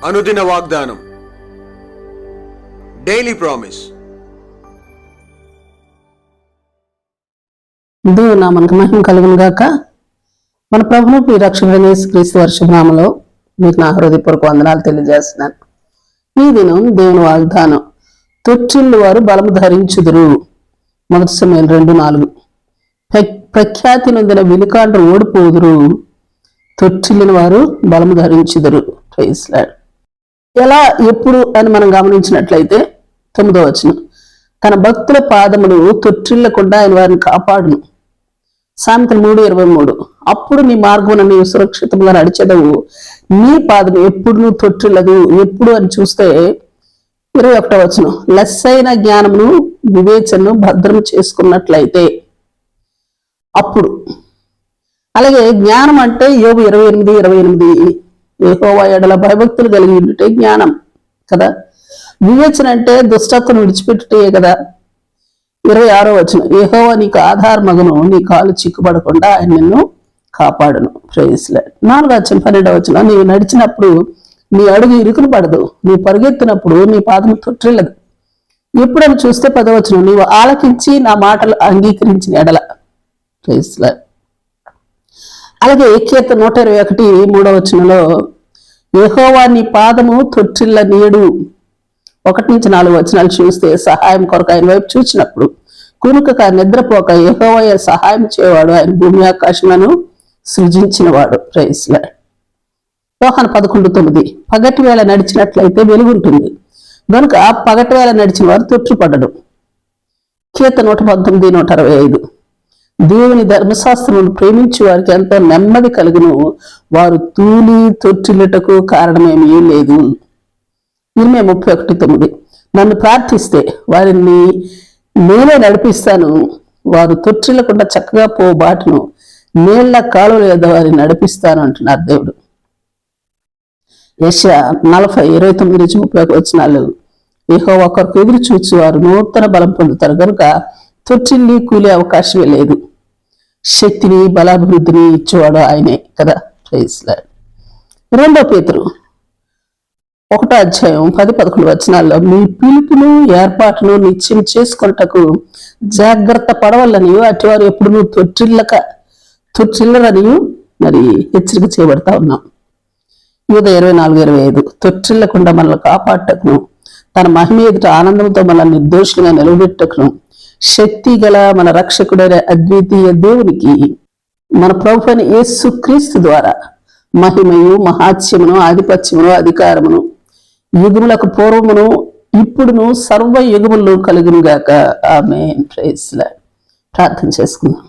అనుదిన వాగ్దానం, daily promise. దేవుని నామానికి మహిమ కలుగును గాక. మన ప్రభువు ఈ రక్షకుడైన యేసుక్రీస్తు వర్షనామలో మీకు నా హృదయపూర్వక వందనాలు తెలియజేస్తున్నాను. ఈ దినం దేవుని వాగ్దానం, తొట్టిల్లు వారు బలము ధరించుదురు. 1 సమూయేలు 2:4. ప్రఖ్యాతి నొందిన విలుకాండ్రు ఓడిపోదురు, తొట్టిల్లిన వారు బలము ధరించుదురు. Praise lord. ఎలా, ఎప్పుడు అని మనం గమనించినట్లయితే 9వ వచనం, తన భక్తుల పాదములు తొట్టిల్లకుండా ఆయన వారిని కాపాడును. సామెతలు 3:23. అప్పుడు నీ మార్గమున నీవు సురక్షితంగా నడిచెదవు, నీ పాదం ఎప్పుడు నువ్వు తొట్టిల్లదు. ఎప్పుడు అని చూస్తే 21వ వచనం, లెస్సైన జ్ఞానమును వివేచనను భద్రం చేసుకున్నట్లయితే అప్పుడు. అలాగే జ్ఞానం అంటే యోబు 28:28, యెహోవా యెడల భయభక్తులు కలిగి ఉండుటే జ్ఞానం కదా. వివేచన అంటే దుష్టత్వం విడిచిపెట్టుటే కదా. 26వ వచనం, యెహోవా నీకు ఆధారమగును, నీ కాలు చిక్కుపడకుండా ఆయన నిన్ను కాపాడును. Praise Lord. 4వ వచనం 12వ వచనం, నీవు నడిచినప్పుడు నీ అడుగు ఇరుకును పడదు, నీ పరుగెత్తినప్పుడు నీ పాదము తొట్టిల్లదు. ఎప్పుడని చూస్తే 10వ వచనం, నీవు ఆలకించి నా మాటలు అంగీకరించిన ఎడల. Praise Lord. అలాగే కీర్తన 121:3వ వచనంలో, యెహోవా నీ పాదము తొట్టిల్ల నీడు. 1-4 వచనాలు చూస్తే, సహాయం కొరకు ఆయన వైపు చూచినప్పుడు కునుకక నిద్రపోక యెహోవా సహాయం చేయవాడు, ఆయన భూమి ఆకాశములను సృజించినవాడు. Praise lord. యోహాను 11:9, పగటి వేళ నడిచినట్లయితే వెలుగుంటుంది కనుక పగటి వేళ నడిచిన వారు తొట్టిపడడు. కీర్తన 119:165, దేవుని ధర్మశాస్త్రమును ప్రేమించి వారికి ఎంతో నెమ్మది కలుగును, వారు తూలి తొట్టిల్లుటకు కారణమేమీ లేదు. 31:9, నన్ను ప్రార్థిస్తే వారిని నేనే నడిపిస్తాను, వారు తొట్టిల్లకుండా చక్కగా పో బాటను నీళ్ల కాలువ లేదా వారిని నడిపిస్తాను అంటున్నారు దేవుడు. యెషయా 40:29-31 వచనాలు, యెహోవా కొరకు ఎదురు చూచి వారు నూతన బలం పొందుతారు కనుక తొట్టిల్లి కూలే అవకాశమే లేదు. శక్తిని బలాభివృద్ధిని ఇచ్చేవాడు ఆయనే కదా. Praise lord. 2 పేతురు 1:10-11 వచనాల్లో, మీ పిలుపును ఏర్పాటును నిశ్చయం చేసుకొనుటకు జాగ్రత్త పడవలని అటివారు ఎప్పుడు తొట్టిల్లరని మరి హెచ్చరిక చేయబడతా ఉన్నాం. యూదా 24:25, తొట్టిల్లకుండా మనల్ని కాపాడటకును తన మహిమ ఎదుట ఆనందంతో మనల్ని నిర్దోషులుగా నిలబెట్టకును శక్తి గల మన రక్షకుడైన అద్వితీయ దేవునికి మన ప్రభువైన యేసుక్రీస్తు ద్వారా మహిమయు మహాత్మ్యమును ఆధిపత్యమును అధికారమును యుగములకు పూర్వమును ఇప్పుడును సర్వ యుగములు కలుగును గాక. ఆమేన్. Praise Lord. ప్రార్థన చేసుకుందాం.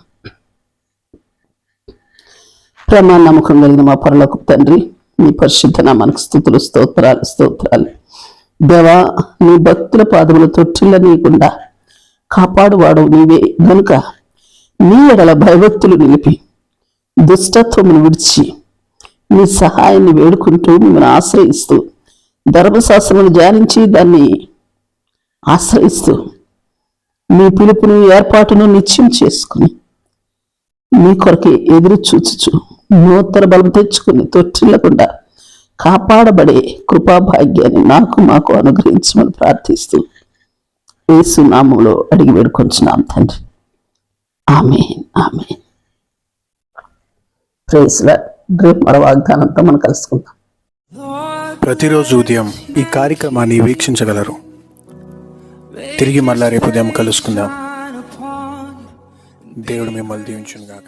ప్రేమ నమ్మకం కలిగిన మా పరలోకపు తండ్రి, నీ పరిశుద్ధ నామానికి స్తుతులు స్తోత్రాలు. దేవా, నీ భక్తుల పాదములు తొట్టిల్ల నీకుండా కాపాడువాడు నీవే గనుక నీ ఎడల భయభక్తులు నిలిపి దుష్టత్వమును విడిచి నీ సహాయాన్ని వేడుకుంటూ మిమ్మల్ని ఆశ్రయిస్తూ ధర్మశాస్త్రమును ధ్యానించి దాన్ని ఆశ్రయిస్తూ నీ పిలుపును ఏర్పాటును నిశ్చయం చేసుకుని నీ కొరకే ఎదురు చూచుచు నూతన బలం తెచ్చుకుని తొట్టిల్లకుండా కాపాడబడే కృపాభాగ్యాన్ని మాకు అనుగ్రహించమని ప్రార్థిస్తూ యేసు నామములో అడిగి వేడుకొంచున్నాం తండ్రి. ఆమేన్. ఆమేన్. Praise Lord. రేపు మరో వాగ్దానంతో మనం కలుసుకుందాం. ప్రతిరోజు ఉదయం ఈ కార్యక్రమాన్ని వీక్షించగలరు. తిరిగి మళ్ళా రేపు ఉదయం కలుసుకుందాం. దేవుడు మిమ్మల్ని దీవించును గాక.